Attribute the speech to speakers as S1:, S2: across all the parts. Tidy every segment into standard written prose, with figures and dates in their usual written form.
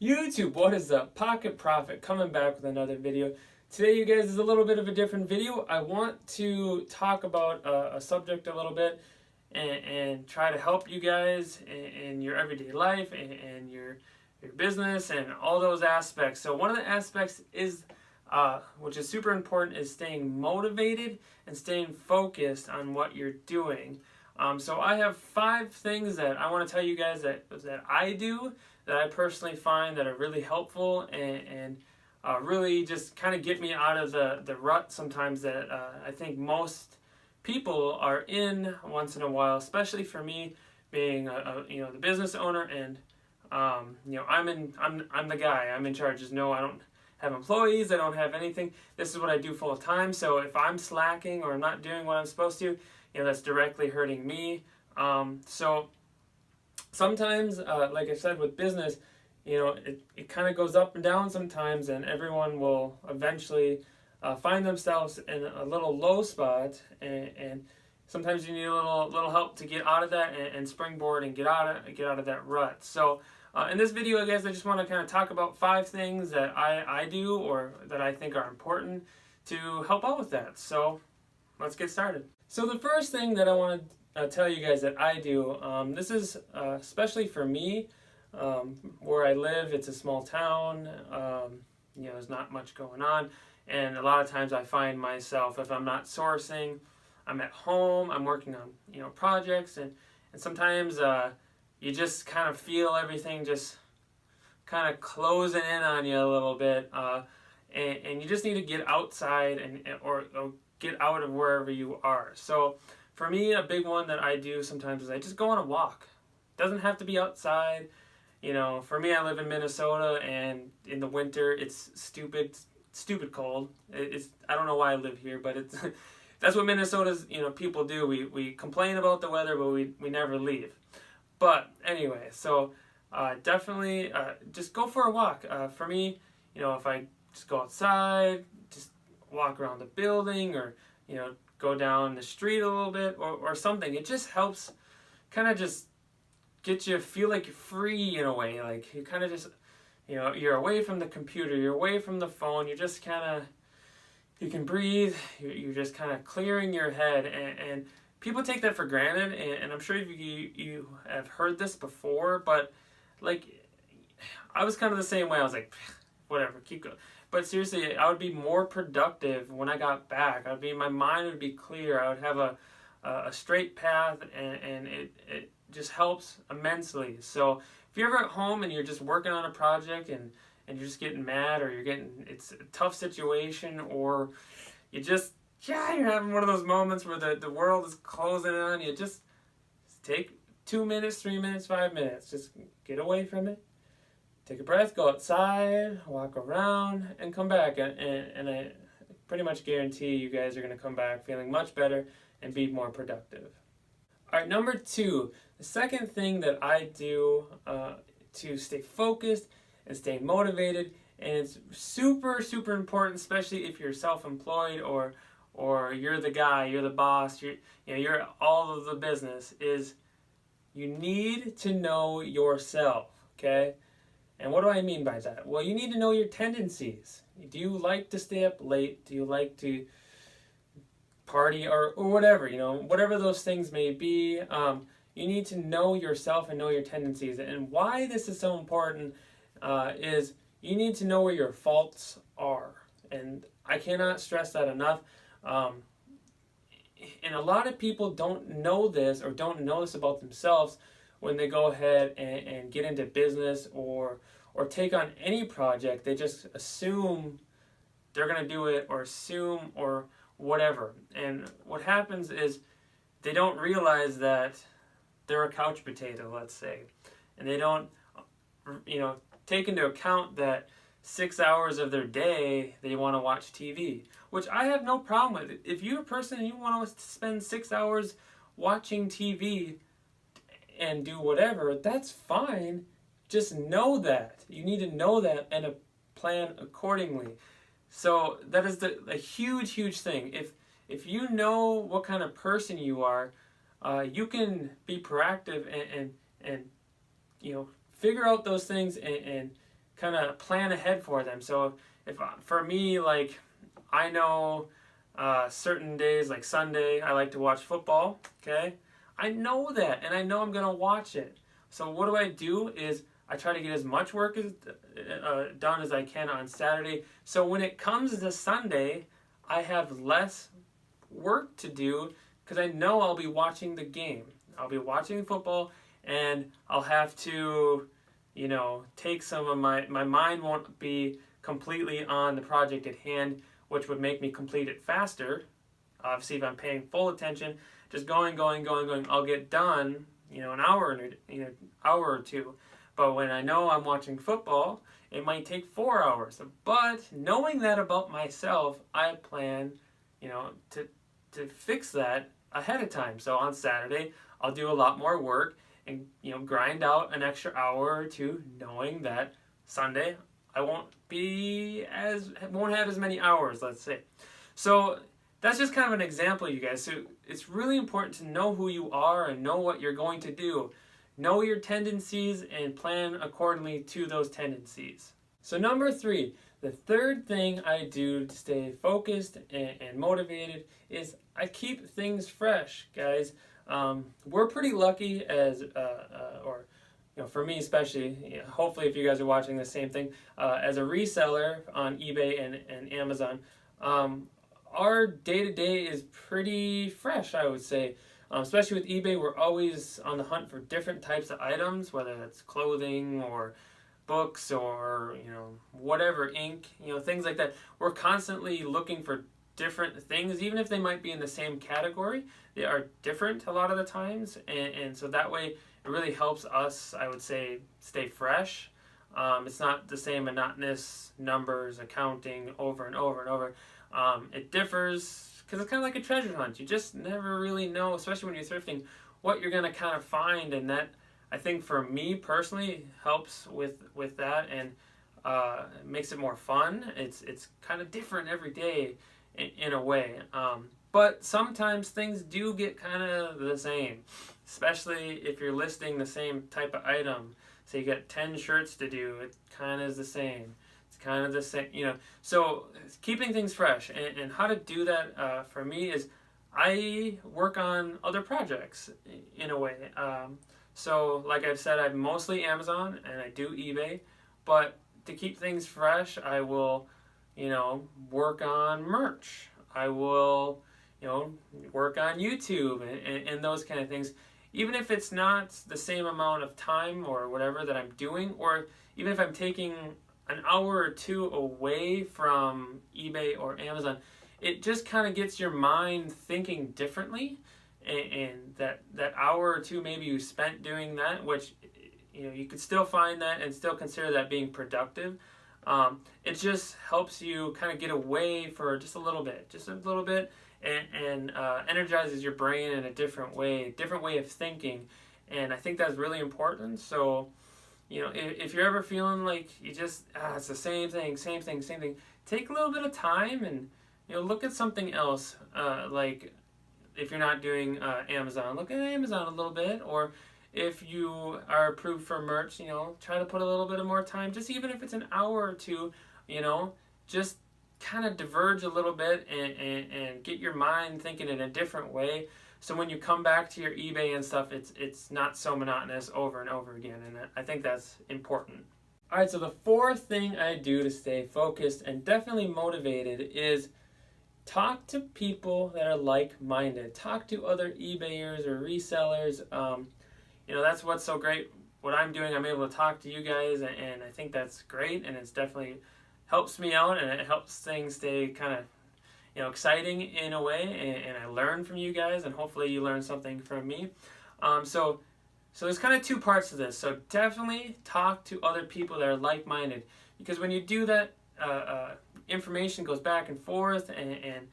S1: YouTube, what is up? Pocket Profit coming back with another video. Today, you guys, is a little bit of a different video. I want to talk about a subject a little bit and try to help you guys in your everyday life and your business and all those aspects. So one of the aspects is, which is super important, is staying motivated and staying focused on what you're doing. So I have 5 things that I want to tell you guys that I do, that I personally find that are really helpful and really just kind of get me out of the rut sometimes that I think most people are in once in a while, especially for me being the business owner and I'm the guy. I'm in charge. I don't have employees. I don't have anything. This is what I do full time. So if I'm slacking or I'm not doing what I'm supposed to, that's directly hurting me. So sometimes, like I said, with business, it kind of goes up and down sometimes, and everyone will eventually find themselves in a little low spot, and sometimes you need a little help to get out of that and springboard and get out of that rut. So in this video, guys, I just want to kind of talk about 5 things that I do or that I think are important to help out with that. So let's get started. So the first thing that I want to tell you guys that I do, this is especially for me, where I live. It's a small town. There's not much going on, and a lot of times I find myself, if I'm not sourcing, I'm at home, I'm working on projects, and sometimes you just kind of feel everything just kind of closing in on you a little bit, and you just need to get outside or get out of wherever you are. So for me, a big one that I do sometimes is I just go on a walk. Doesn't have to be outside. For me, I live in Minnesota, and in the winter it's stupid cold. I don't know why I live here, but it's that's what Minnesota's people do. We complain about the weather, but we never leave. But anyway, so definitely just go for a walk. For me, if I just go outside, just walk around the building, or go down the street a little bit, or something. It just helps kind of just get you feel like you're free in a way. Like you kind of just you're away from the computer, you're away from the phone, you're just kind of, you can breathe, you're just kind of clearing your head, and people take that for granted, and I'm sure you have heard this before, but like I was kind of the same way. I was like, whatever, keep going. But seriously, I would be more productive when I got back. My mind would be clear. I would have a straight path, and it just helps immensely. So if you're ever at home and you're just working on a project and you're just getting mad, or it's a tough situation, or you're having one of those moments where the world is closing in on you, just take 2 minutes, 3 minutes, 5 minutes. Just get away from it. Take a breath, go outside, walk around, and come back. And I pretty much guarantee you guys are going to come back feeling much better and be more productive. All right, number 2, the second thing that I do to stay focused and stay motivated, and it's super, super important, especially if you're self-employed or you're the guy, you're the boss, you're all of the business, is you need to know yourself, okay? And what do I mean by that? Well, you need to know your tendencies. Do you like to stay up late? Do you like to party or whatever, whatever those things may be? You need to know yourself and know your tendencies. And why this is so important is you need to know where your faults are. And I cannot stress that enough. And a lot of people don't know this, or don't know this about themselves, when they go ahead and get into business or take on any project. They just assume they're going to do it, or assume, or whatever. And what happens is they don't realize that they're a couch potato, let's say. And they don't, take into account that 6 hours of their day they want to watch TV, which I have no problem with. If you're a person and you want to spend 6 hours watching TV and do whatever, that's fine. Just know that. You need to know that and plan accordingly. So that is a huge, huge thing. If you know what kind of person you are, you can be proactive and figure out those things and kind of plan ahead for them. So if for me, like, I know certain days like Sunday I like to watch football. Okay, I know that, and I know I'm gonna watch it. So what do is I try to get as much work as done as I can on Saturday. So when it comes to Sunday, I have less work to do because I know I'll be watching the game. I'll be watching football, and I'll have to, take some of my mind won't be completely on the project at hand, which would make me complete it faster. Obviously, if I'm paying full attention, just going, I'll get done, an hour hour or two. But when I know I'm watching football, it might take 4 hours. But knowing that about myself, I plan, to fix that ahead of time. So on Saturday, I'll do a lot more work and grind out an extra hour or two, knowing that Sunday I won't have as many hours, let's say. So that's just kind of an example, you guys. So it's really important to know who you are and know what you're going to do. Know your tendencies and plan accordingly to those tendencies. So number 3, the third thing I do to stay focused and motivated is I keep things fresh, guys. We're pretty lucky as, for me especially, hopefully if you guys are watching the same thing, as a reseller on eBay and Amazon, our day-to-day is pretty fresh, I would say. Especially with eBay, we're always on the hunt for different types of items, whether that's clothing or books or, whatever, ink, things like that. We're constantly looking for different things, even if they might be in the same category. They are different a lot of the times, and so that way it really helps us, I would say, stay fresh. It's not the same monotonous numbers, accounting over and over and over. It differs because it's kind of like a treasure hunt. You just never really know, especially when you're thrifting, what you're going to kind of find, and that, I think for me personally, helps with that, and makes it more fun. It's kind of different every day in a way. But sometimes things do get kind of the same, especially if you're listing the same type of item. So you got 10 shirts to do, it kind of is the same. It's kind of the same, So keeping things fresh, and how to do that for me is I work on other projects in a way. So like I've said, I'm mostly Amazon and I do eBay, but to keep things fresh, I will, work on merch. I will, work on YouTube and those kind of things. Even if it's not the same amount of time or whatever that I'm doing, or even if I'm taking an hour or two away from eBay or Amazon, it just kind of gets your mind thinking differently. And that hour or two maybe you spent doing that, which, you could still find that and still consider that being productive. It just helps you kind of get away for just a little bit, and energizes your brain in a different way of thinking. And I think that's really important. So, if you're ever feeling like you just, it's the same thing, take a little bit of time and, look at something else. Like if you're not doing Amazon, look at Amazon a little bit. Or if you are approved for merch, try to put a little bit of more time, just even if it's an hour or two, just kind of diverge a little bit and get your mind thinking in a different way. So when you come back to your eBay and stuff, it's not so monotonous over and over again, and I think that's important. All right, so the fourth thing I do to stay focused and definitely motivated is talk to people that are like-minded. Talk to other eBayers or resellers. That's what's so great. What I'm doing, I'm able to talk to you guys, and I think that's great, and it's definitely helps me out, and it helps things stay kind of exciting in a way, and I learn from you guys, and hopefully you learn something from me. So there's kind of two parts to this. So definitely talk to other people that are like-minded, because when you do that, information goes back and forth, and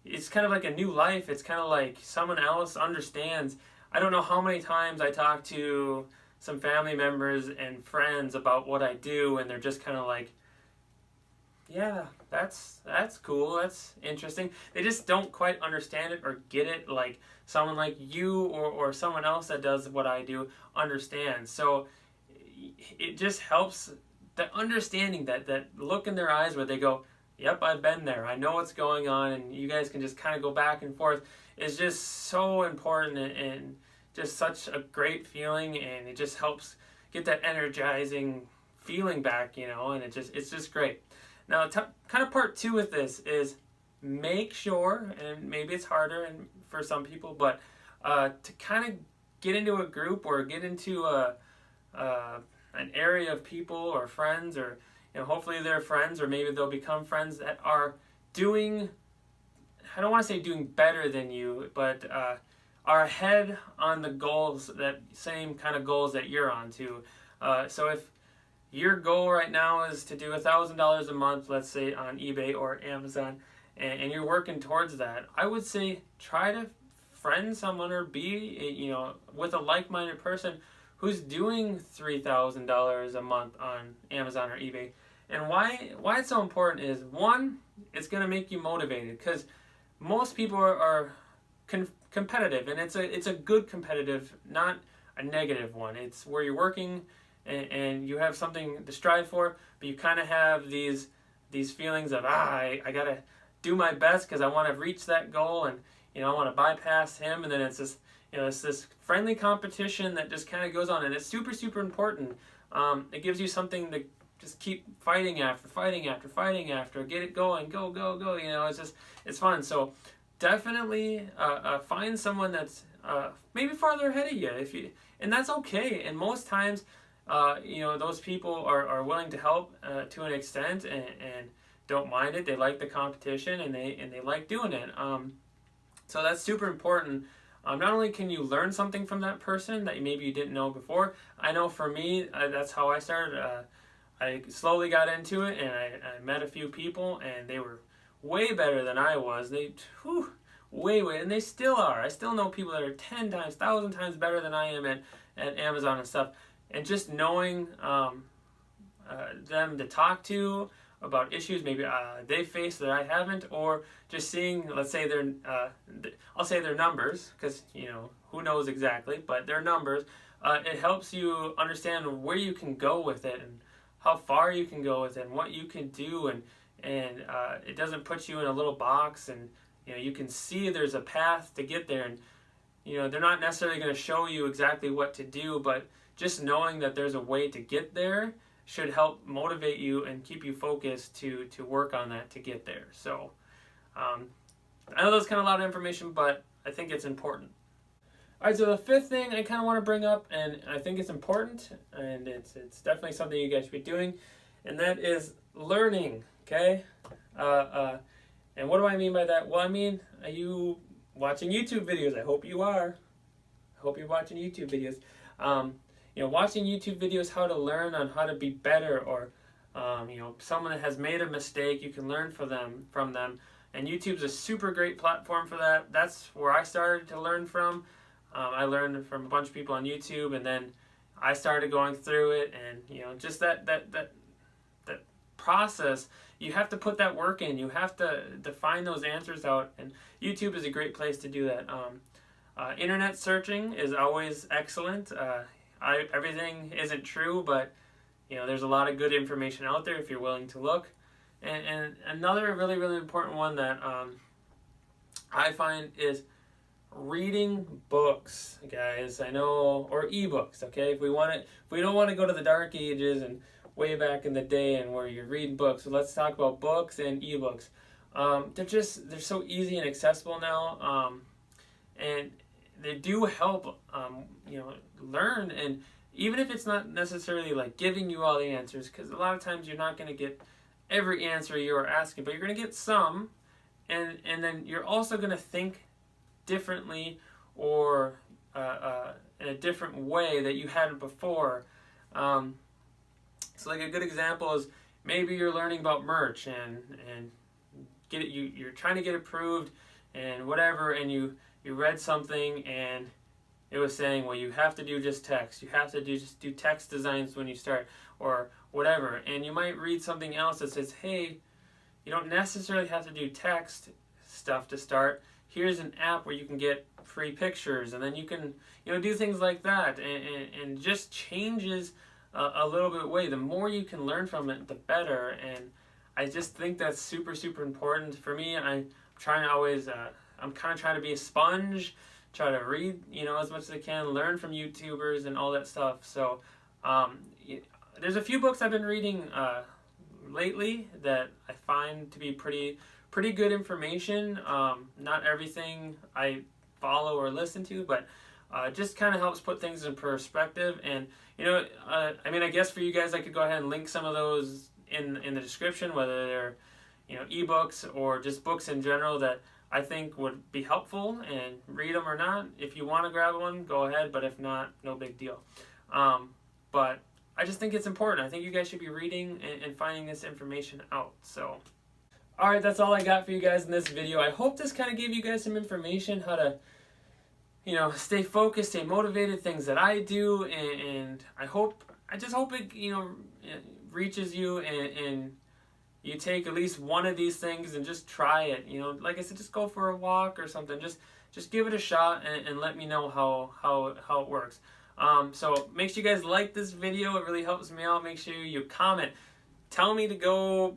S1: it's kind of like a new life. It's kind of like someone else understands. I don't know how many times I talk to some family members and friends about what I do, and they're just kind of like, yeah, that's cool, that's interesting. They just don't quite understand it or get it like someone like you or someone else that does what I do understands. So it just helps that understanding, that look in their eyes where they go, yep, I've been there, I know what's going on, and you guys can just kind of go back and forth, is just so important, and just such a great feeling, and it just helps get that energizing feeling back, and it's just great. Now, kind of part two with this is make sure, and maybe it's harder and for some people, but to kind of get into a group or get into an area of people or friends, or hopefully they're friends, or maybe they'll become friends that are doing, I don't want to say doing better than you, but are ahead on the goals, that same kind of goals that you're on too. So if your goal right now is to do $1,000 a month, let's say on eBay or Amazon, and you're working towards that, I would say try to friend someone or be, with a like-minded person who's doing $3,000 a month on Amazon or eBay. And why it's so important is, one, it's going to make you motivated, because most people are competitive, and it's a good competitive, not a negative one. It's where you're working and you have something to strive for, but you kind of have these feelings of, I gotta do my best because I want to reach that goal, and I want to bypass him, and then it's this friendly competition that just kind of goes on, and it's super, super important. It gives you something to just keep fighting after, get it going, go. It's fun. So definitely find someone that's maybe farther ahead of you, and that's okay. And most times, those people are willing to help to an extent, and don't mind it. They like the competition, and they like doing it. So that's super important. Not only can you learn something from that person that maybe you didn't know before. I know for me, that's how I started. I slowly got into it, and I met a few people, and they were way better than I was. Way, and they still are. I still know people that are 10 times, 1,000 times better than I am at Amazon and stuff. And just knowing them to talk to about issues maybe they face that I haven't, or just seeing, let's say I'll say their numbers, because who knows exactly, but their numbers, it helps you understand where you can go with it, and how far you can go with it, and what you can do, and it doesn't put you in a little box, and you can see there's a path to get there, and they're not necessarily going to show you exactly what to do, but just knowing that there's a way to get there should help motivate you and keep you focused to work on that to get there. So I know that's kind of a lot of information, but I think it's important. All right, so the fifth thing I kind of want to bring up, and I think it's important, and it's definitely something you guys should be doing, and that is learning, okay? And what do I mean by that? Well, I mean, are you watching YouTube videos? I hope you are. I hope you're watching YouTube videos. Watching YouTube videos, how to learn on how to be better, or someone that has made a mistake, you can learn from them. And YouTube's a super great platform for that. That's where I started to learn from. I learned from a bunch of people on YouTube, and then I started going through it, and just that process. You have to put that work in. You have to find those answers out, and YouTube is a great place to do that. Internet searching is always excellent. Everything isn't true, but there's a lot of good information out there if you're willing to look. And another really, really important one that I find is reading books, guys. I know, or ebooks. Okay, if we don't want to go to the dark ages and way back in the day and where you're reading books. So let's talk about books and ebooks. They're so easy and accessible now, and they do help learn. And even if it's not necessarily like giving you all the answers, because a lot of times you're not going to get every answer you're asking, but you're going to get some, and then you're also going to think differently, or in a different way that you hadn't before. So like a good example is maybe you're learning about merch and get it, you're trying to get approved and whatever, and you read something and it was saying, well, you have to do just text. You have to just do text designs when you start, or whatever. And you might read something else that says, hey, you don't necessarily have to do text stuff to start. Here's an app where you can get free pictures, and then you can do things like that, and just changes a little bit away. The more you can learn from it, the better. And I just think that's super, super important. For me, I'm trying to always, I'm kind of trying to be a sponge, try to read, as much as I can, learn from YouTubers and all that stuff. So there's a few books I've been reading lately that I find to be pretty good information. Not everything I follow or listen to, but just kind of helps put things in perspective. And I guess for you guys, I could go ahead and link some of those in the description, whether they're ebooks or just books in general that I think would be helpful, and read them or not. If you want to grab one, go ahead, but if not, no big deal. But I just think it's important. I think you guys should be reading and finding this information out. So, alright, that's all I got for you guys in this video. I hope this kind of gave you guys some information how to stay focused, stay motivated, things that I do, and I just hope it reaches you, and you take at least one of these things and just try it. Like I said, just go for a walk or something. Just give it a shot and let me know how it works. So make sure you guys like this video. It really helps me out. Make sure you comment. Tell me to go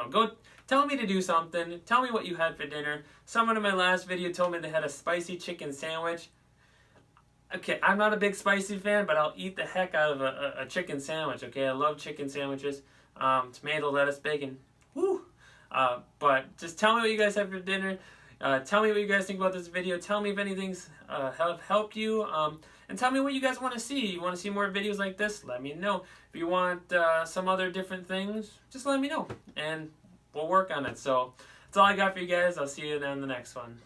S1: go tell me to do something. Tell me what you had for dinner. Someone in my last video told me they had a spicy chicken sandwich. Okay, I'm not a big spicy fan, but I'll eat the heck out of a chicken sandwich, okay? I love chicken sandwiches. Tomato, lettuce, bacon. Woo! But just tell me what you guys have for dinner. Tell me what you guys think about this video. Tell me if anything's have helped you. And tell me what you guys want to see. You want to see more videos like this? Let me know. If you want some other different things, just let me know. And we'll work on it. So that's all I got for you guys. I'll see you in the next one.